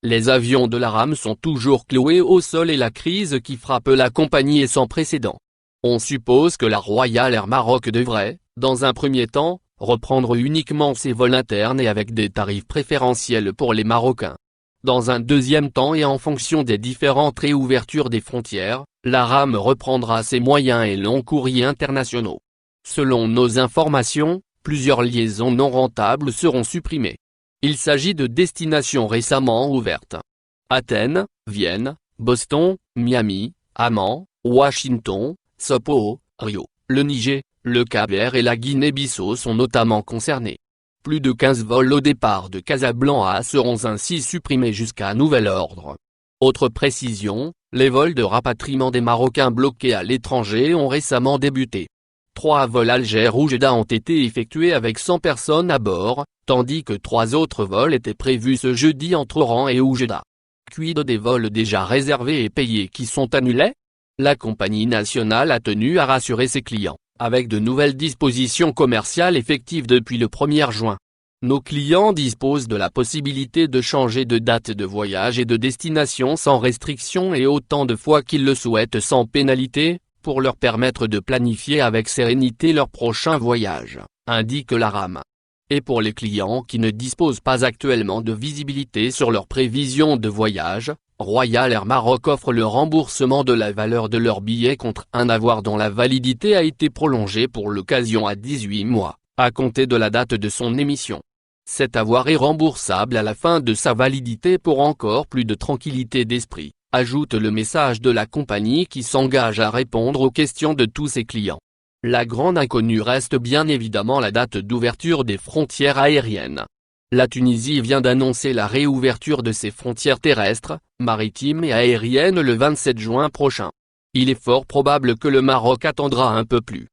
Les avions de l'ARAM sont toujours cloués au sol et la crise qui frappe la compagnie est sans précédent. On suppose que la Royal Air Maroc devrait, dans un premier temps, reprendre uniquement ses vols internes et avec des tarifs préférentiels pour les Marocains. Dans un deuxième temps et en fonction des différentes réouvertures des frontières, l'ARAM reprendra ses moyens et longs courriers internationaux. Selon nos informations, plusieurs liaisons non rentables seront supprimées. Il s'agit de destinations récemment ouvertes. Athènes, Vienne, Boston, Miami, Amman, Washington, Sao Paulo, Rio, le Niger, le Cap-Vert et la Guinée-Bissau sont notamment concernés. Plus de 15 vols au départ de Casablanca seront ainsi supprimés jusqu'à nouvel ordre. Autre précision, les vols de rapatriement des Marocains bloqués à l'étranger ont récemment débuté. 3 vols Alger-Oujda ont été effectués avec 100 personnes à bord, tandis que 3 autres vols étaient prévus ce jeudi entre Oran et Oujda. Quid des vols déjà réservés et payés qui sont annulés? La compagnie nationale a tenu à rassurer ses clients, avec de nouvelles dispositions commerciales effectives depuis le 1er juin. Nos clients disposent de la possibilité de changer de date de voyage et de destination sans restriction et autant de fois qu'ils le souhaitent sans pénalité, pour leur permettre de planifier avec sérénité leur prochain voyage, indique l'ARAM. Et pour les clients qui ne disposent pas actuellement de visibilité sur leurs prévisions de voyage, Royal Air Maroc offre le remboursement de la valeur de leur billet contre un avoir dont la validité a été prolongée pour l'occasion à 18 mois, à compter de la date de son émission. Cet avoir est remboursable à la fin de sa validité pour encore plus de tranquillité d'esprit, ajoute le message de la compagnie qui s'engage à répondre aux questions de tous ses clients. La grande inconnue reste bien évidemment la date d'ouverture des frontières aériennes. La Tunisie vient d'annoncer la réouverture de ses frontières terrestres, maritimes et aériennes le 27 juin prochain. Il est fort probable que le Maroc attendra un peu plus.